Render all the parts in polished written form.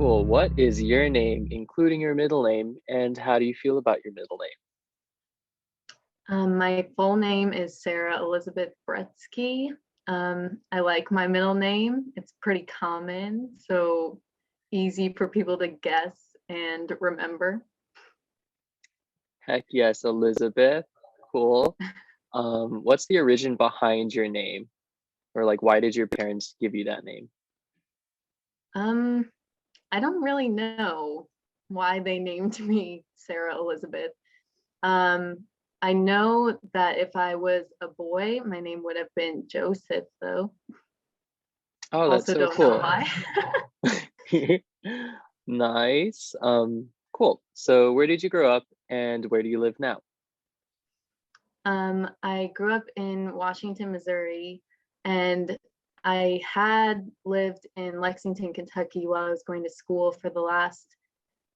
Cool. What is your name, including your middle name, and how do you feel about your middle name? My full name is Sarah Elizabeth Bretzke. I like my middle name. It's pretty common, so easy for people to guess and remember. Heck yes, Elizabeth. Cool. What's the origin behind your name? Or like why did your parents give you that name? Um, I don't really know why they named me Sarah Elizabeth. Um, I know that if I was a boy, my name would have been Joseph, though. Oh, that's Also, so don't know cool. why. Nice. Cool. So where did you grow up and where do you live now? I grew up in Washington, Missouri, and I had lived in Lexington, Kentucky while I was going to school for the last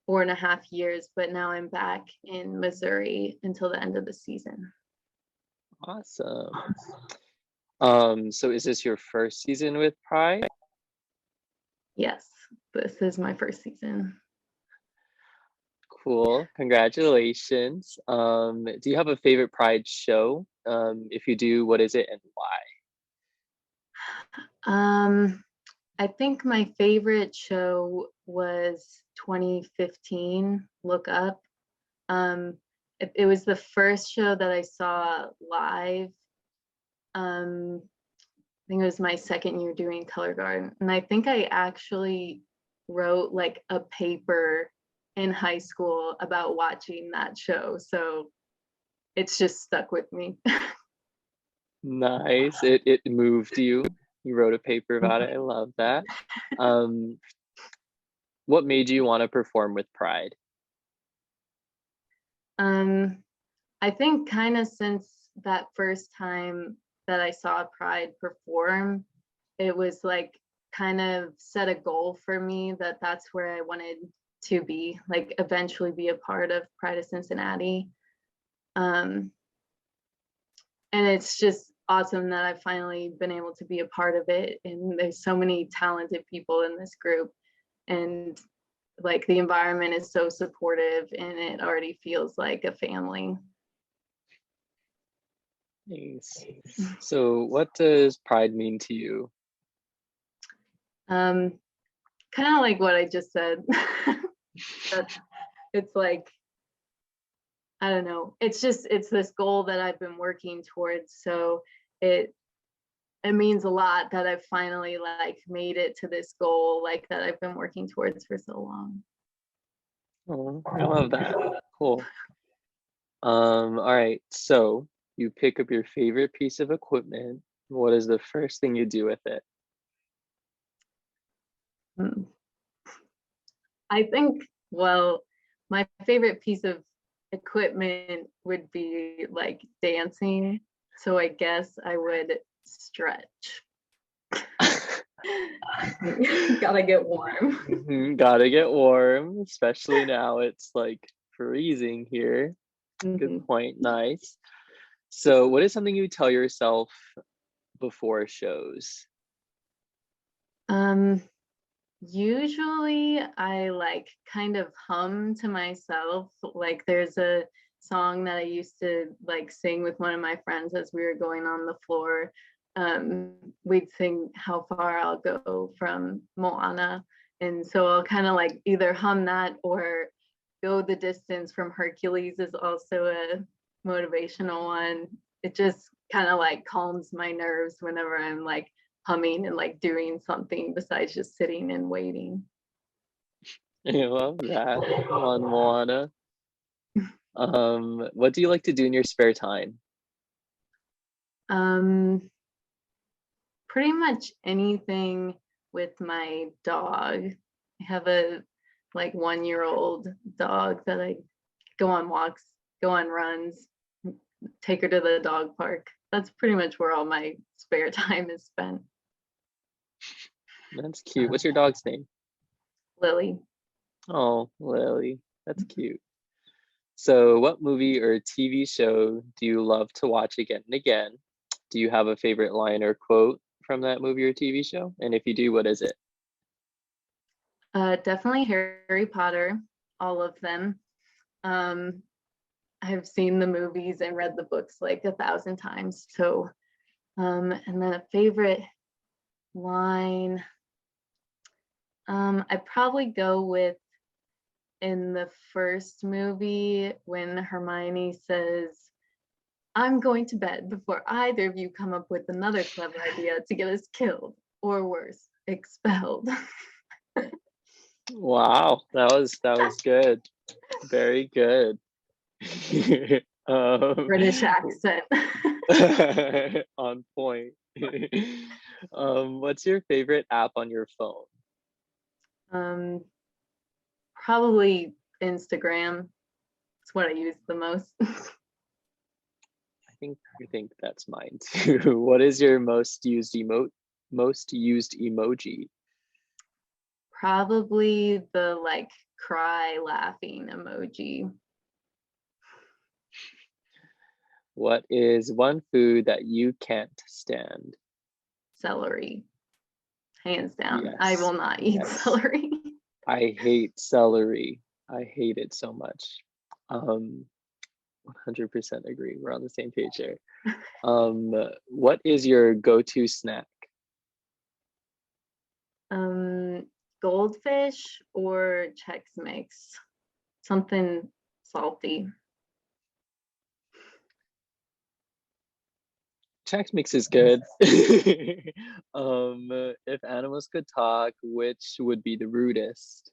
4.5 years, but now I'm back in Missouri until the end of the season. Awesome. So is this your first season with Pride? Yes, this is my first season. Cool. Congratulations. Do you have a favorite Pride show? If you do, what is it and why? Um, I think my favorite show was 2015, Look Up. It was the first show that I saw live. I think it was my second year doing color guard. And I think I actually wrote like a paper in high school about watching that show. So it's just stuck with me. Nice. It moved you. You wrote a paper about it. I love that. Um, what made you want to perform with Pride? um, I think kind of since that first time that I saw Pride perform, it was like kind of set a goal for me that that's where I wanted to be, like eventually be a part of Pride of Cincinnati. Um, and it's just awesome that I've finally been able to be a part of it. And there's so many talented people in this group, and like the environment is so supportive, and it already feels like a family. Nice. So what does Pride mean to you? Um, Kind of like what I just said. That it's like, I don't know. It's this goal that I've been working towards. So it it means a lot that I've finally like made it to this goal, like that I've been working towards for so long. Oh, I love that. Cool. All right. So you pick up your favorite piece of equipment. What is the first thing you do with it? Hmm. I think, well, my favorite piece of equipment would be like dancing. So I guess I would stretch. Gotta get warm. Gotta get warm, especially now it's like freezing here. Good Mhm. point. Nice. So, what is something you tell yourself before shows? Um, Usually I like kind of hum to myself. Like there's a song that I used to like sing with one of my friends as we were going on the floor. We'd sing How Far I'll Go from Moana. And so I'll kind of like either hum that or Go the Distance from Hercules is also a motivational one. It just kind of like calms my nerves whenever I'm like humming and like doing something besides just sitting and waiting. I love that. On Moana. What do you like to do in your spare time? Um, Pretty much anything with my dog. I have a like 1-year-old dog that I go on walks, go on runs, take her to the dog park. That's pretty much where all my spare time is spent. That's cute. What's your dog's name? Lily. Oh, Lily. That's cute. So, what movie or TV show do you love to watch again and again? Do you have a favorite line or quote from that movie or TV show? And if you do, what is it? Definitely Harry Potter, all of them. Um, I've seen the movies and read the books like 1,000 times. So, and then a favorite line, I'd probably go with in the first movie when Hermione says, I'm going to bed before either of you come up with another clever idea to get us killed or worse, expelled. Wow, that was good. Very good. um, British accent. on point. What's your favorite app on your phone? um, Probably Instagram. It's what I use the most. I think that's mine too. What is your most used emoji? Probably the like cry laughing emoji. What is one food that you can't stand? Celery. Hands down. I Yes. will not eat Yes. celery. I hate celery. I hate it so much. 100% agree. We're on the same page here. What is your go-to snack? um Goldfish or Chex Mix. Something salty. Chex Mix is good. If animals could talk, which would be the rudest?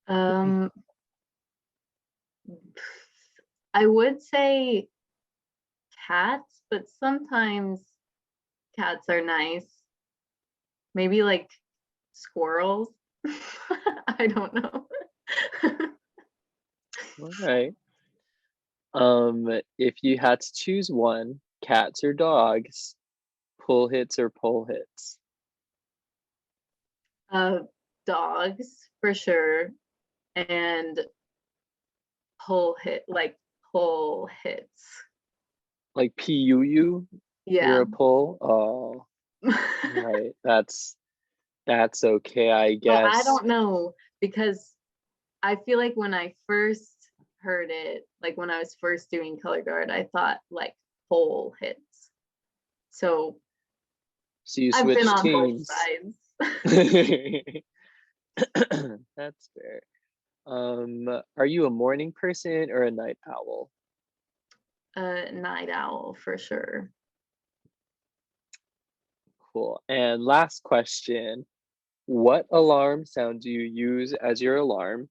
Um I would say cats, but sometimes cats are nice. Maybe like squirrels. I don't know. All right. If you had to choose one, cats or dogs, pull hits or pole hits? uh Dogs for sure, and pull hits. Like PUU, you're Yeah. a pull? Oh, right. That's okay, I So I guess. don't know because I feel like when I first heard it, like when I was first doing color guard, I thought like pole hits. So So you I've been switch on both teams. sides. That's fair. Are you a morning person or a night owl? Night owl for sure. Cool. And last question, what alarm sound do you use as your alarm?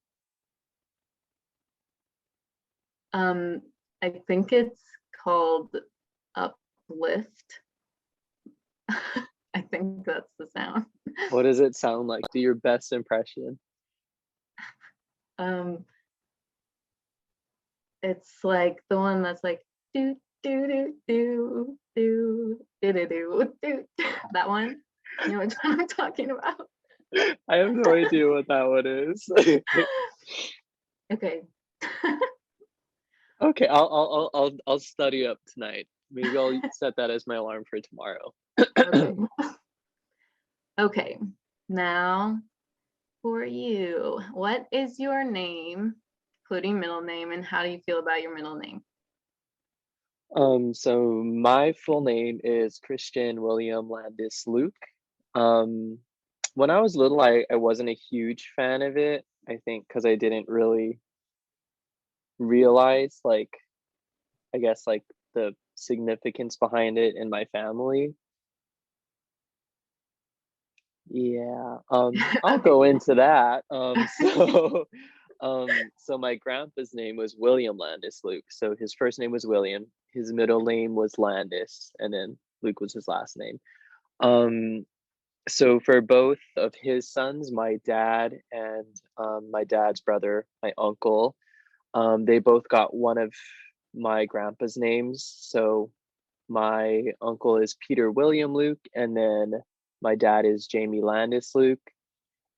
Um, I think it's called uplift. I think that's the sound. What does it sound like? Do your best impression. Um, it's like the one that's like do do do do do do do do do. That one. You know what I'm talking about? I have no idea what that one is. Okay. Okay, I'll study up tonight. Maybe I'll set that as my alarm for tomorrow. Okay. Okay. Now for you. What is your name, including middle name, and how do you feel about your middle name? So my full name is Christian William Landis Luke. Um, when I was little, I wasn't a huge fan of it. I think because I didn't really realize, like, I guess, like the significance behind it in my family. Yeah, I'll Okay. go into that. So my grandpa's name was William Landis Luke. So his first name was William, his middle name was Landis, and then Luke was his last name. Um, so for both of his sons, my dad and my dad's brother, my uncle, they both got one of my grandpa's names. So my uncle is Peter William Luke, and then my dad is Jamie Landis Luke.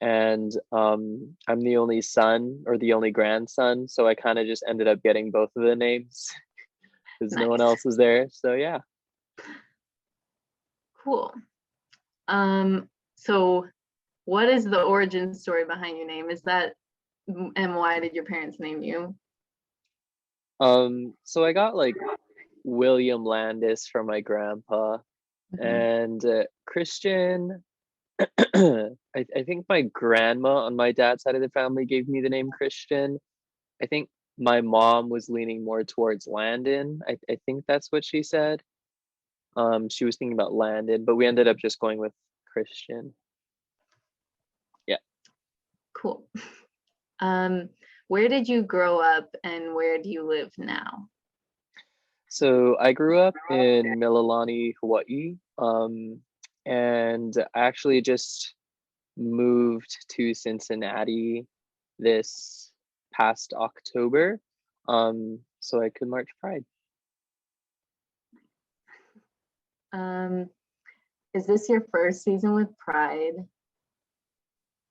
And I'm the only son or the only grandson, so I kind of just ended up getting both of the names because no one Nice. else was there. So yeah. Cool. So what is the origin story behind your name? Is that and why did your parents name you? So I got like William Landis from my grandpa, Mhm. and Christian. I think my grandma on my dad's side of the family gave me the name Christian. I think my mom was leaning more towards Landon. I think that's what she said. She was thinking about Landon, but we ended up just going with Christian. Yeah. Cool. Um, where did you grow up and where do you live now? So I grew up in Mililani, Hawaii, and I actually just moved to Cincinnati this past October, so I could march Pride. Um, is this your first season with Pride?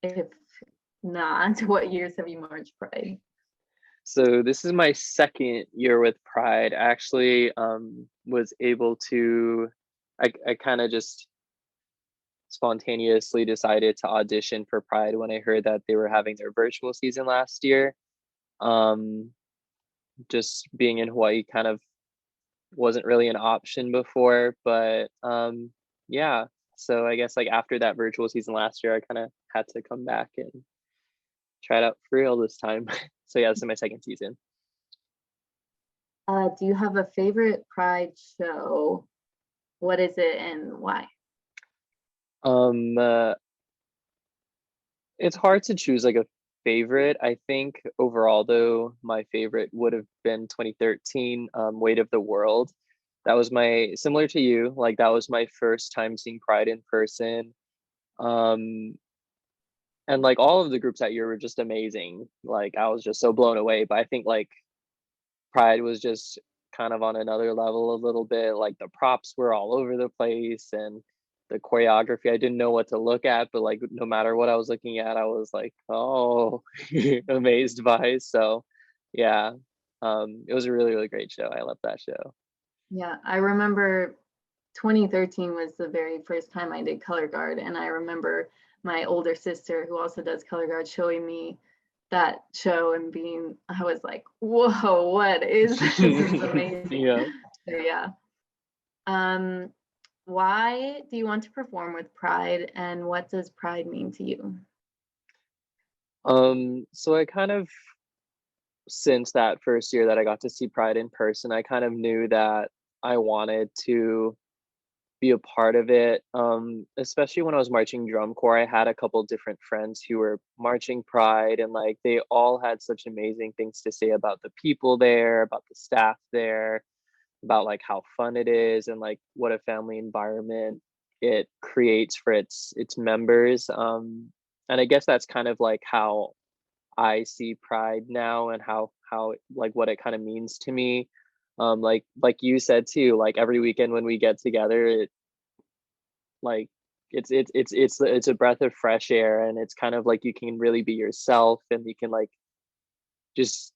If not, what years have you marched Pride? So this is my second year with Pride. I actually was able to, I kind of just spontaneously decided to audition for Pride when I heard that they were having their virtual season last year. Um, just being in Hawaii kind of wasn't really an option before, but yeah. So I guess like after that virtual season last year, I kind of had to come back and try it out for real this time. So yeah, this is my second season. Do you have a favorite Pride show? What is it and why? Um, uh, it's hard to choose like a favorite. I think overall though, my favorite would have been 2013, Weight of the World. That was my similar to you, like that was my first time seeing Pride in person. Um, and like all of the groups that year were just amazing. Like I was just so blown away. But I think like Pride was just kind of on another level a little bit. Like the props were all over the place and the choreography, I didn't know what to look at, but like no matter what I was looking at, I was like, oh, amazed by. So yeah, it was a really, really great show. I love that show. Yeah, I remember 2013 was the very first time I did color guard, and I remember my older sister, who also does color guard, showing me that show and I was like, whoa, what is this? This is amazing. Yeah. So yeah. Um, why do you want to perform with Pride, and what does Pride mean to you? So I kind of, since that first year that I got to see Pride in person, I kind of knew that I wanted to be a part of it. Especially when I was marching drum corps, I had a couple different friends who were marching Pride, and like they all had such amazing things to say about the people there, about the staff there, about like how fun it is, and like what a family environment it creates for its members. And I guess that's kind of like how I see Pride now, and how like what it kind of means to me. Like you said too, like every weekend when we get together, like it's a breath of fresh air, and it's kind of like you can really be yourself, and you can like just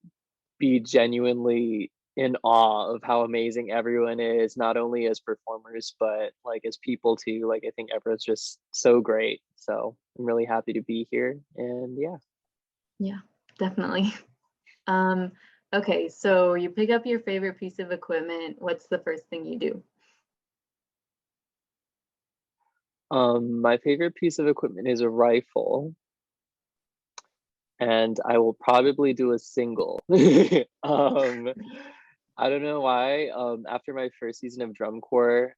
be genuinely in awe of how amazing everyone is, not only as performers but like as people too. Like I think everyone's just so great, so I'm really happy to be here. And yeah. Yeah, definitely. Um, okay, so you pick up your favorite piece of equipment. What's the first thing you do? My favorite piece of equipment is a rifle, and I will probably do a single. um I don't know why. After my first season of drum corps,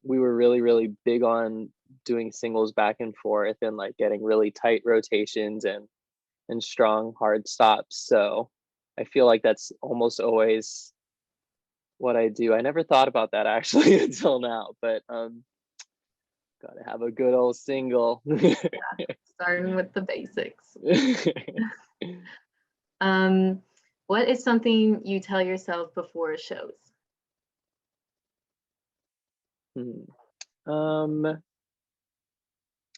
we were really, really big on doing singles back and forth, and like getting really tight rotations and strong hard stops. So I feel like that's almost always what I do. I never thought about that actually until now, but gotta have a good old single. Starting with the basics. Um, what is something you tell yourself before shows? Hmm.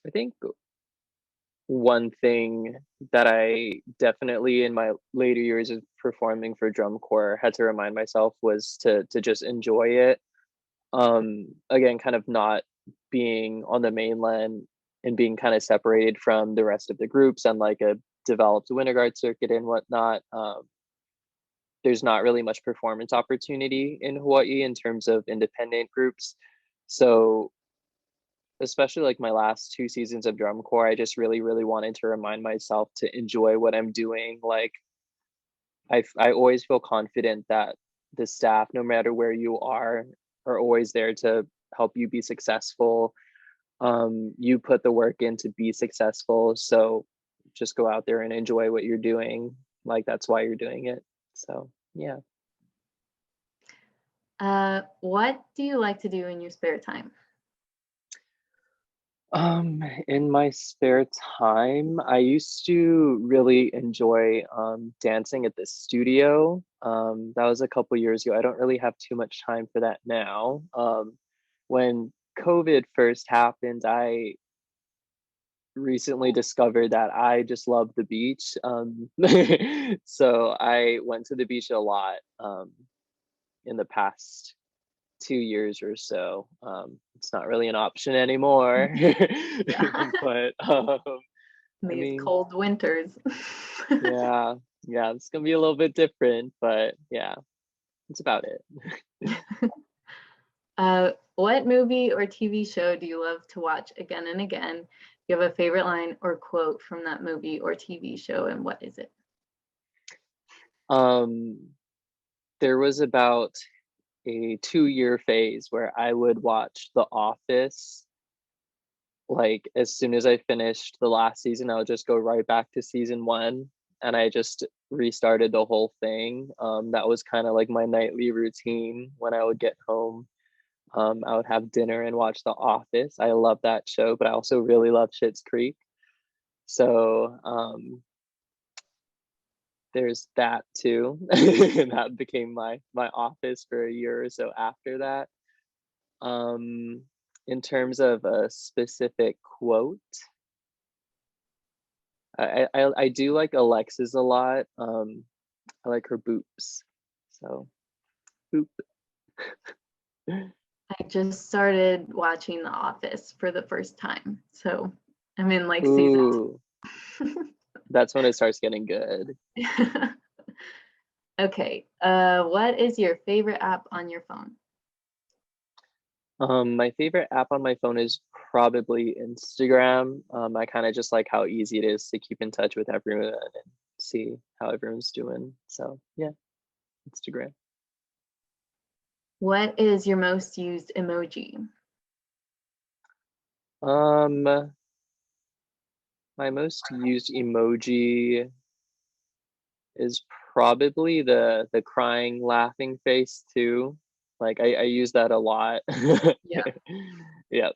I think one thing that I definitely in my later years of performing for drum corps had to remind myself was to just enjoy it. Again, kind of not being on the mainland and being kind of separated from the rest of the groups and like a developed winter guard circuit and whatnot. There's not really much performance opportunity in Hawaii in terms of independent groups. So especially like my last 2 seasons of drum corps, I just really, really wanted to remind myself to enjoy what I'm doing. Like I always feel confident that the staff, no matter where you are always there to help you be successful. You put the work in to be successful. So just go out there and enjoy what you're doing. Like that's why you're doing it. So yeah. What do you like to do in your spare time? In my spare time, I used to really enjoy dancing at the studio. That was a couple years ago. I don't really have too much time for that now. When COVID first happened, I recently discovered that I just love the beach. So I went to the beach a lot in the past 2 years or so. It's not really an option anymore. Yeah. But I These mean, cold winters. yeah, yeah, it's gonna be a little bit different, but yeah, it's about it. What movie or TV show do you love to watch again and again? Do you have a favorite line or quote from that movie or TV show, and what is it? Um, there was about a 2 year phase where I would watch The Office. Like as soon as I finished the last season, I would just go right back to season one, and I just restarted the whole thing. That was kind of like my nightly routine when I would get home. I would have dinner and watch The Office. I love that show, but I also really love Schitt's Creek. So there's that too. And that became my office for a year or so after that. In terms of a specific quote, I do like Alexis a lot. I like her boops. So boop. I just started watching The Office for the first time, so I'm in like season Ooh, 2. that's when it starts getting good. Okay, what is your favorite app on your phone? My favorite app on my phone is probably Instagram. I kind of just like how easy it is to keep in touch with everyone and see how everyone's doing. So yeah, Instagram. What is your most used emoji? Um, my most used emoji is probably the crying laughing face too. Like I use that a lot. Yeah. Yeah.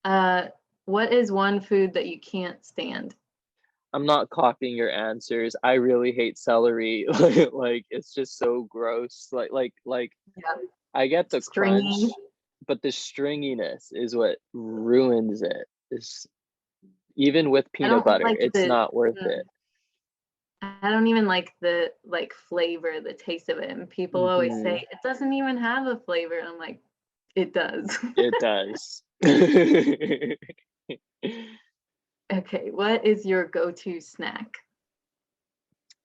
Uh, what is one food that you can't stand? I'm not copying your answers. I really hate celery. Like it's just so gross. Like Yeah. I get the Stringy. crunch, but the stringiness is what ruins it. It's even with I peanut don't butter, like it's the not worth it. mm, I don't even like the like flavor, the taste of it. And people always say Hmm. it doesn't even have a flavor. And I'm like, it does. It does. Okay, what is your go-to snack?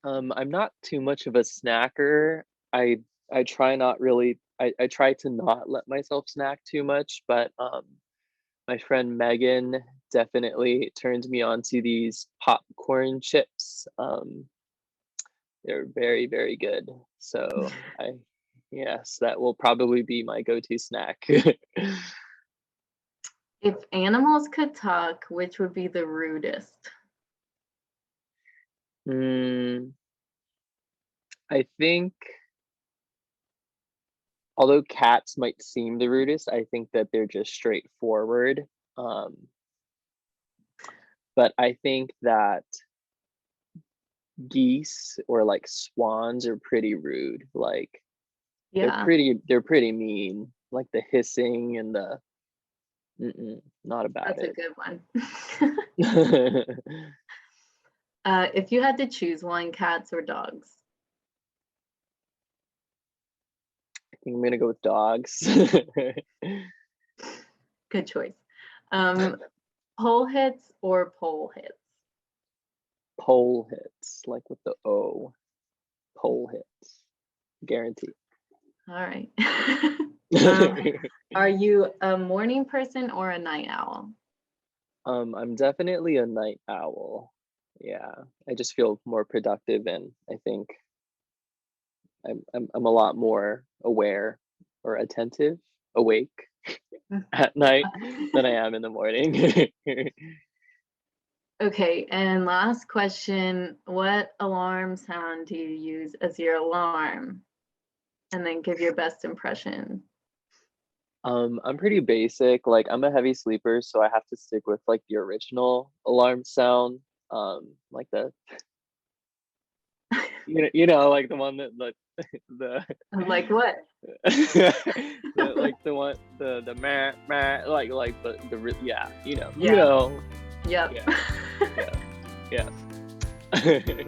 I'm not too much of a snacker. I I try not really I try to not let myself snack too much, but my friend Megan definitely turned me on to these popcorn chips. They're very, very good. So I yes, that will probably be my go-to snack. If animals could talk, which would be the rudest? Mm, I think although cats might seem the rudest, I think that they're just straightforward. Um, but I think that geese or like swans are pretty rude. Like Yeah, they're pretty mean. Like the hissing and the not about that's a it. good one. I If you had to choose one, cats or dogs? think I'm gonna go with dogs. Good choice. Um, Pole hits or pole hits? Pole hits, like with the O. Pole hits. Guaranteed. All right. Um, are you a morning person or a night owl? I'm definitely a night owl. Yeah, I just feel more productive, and I think I'm a lot more aware or attentive, awake at night than I am in the morning. Okay, and last question, what alarm sound do you use as your alarm? And then give your best impression. I'm pretty basic. Like I'm a heavy sleeper, so I have to stick with like the original alarm sound. Like the like the one that like the Like what? like the one the meh, meh, like the yeah, Yeah. Yep. yeah, yeah, yeah.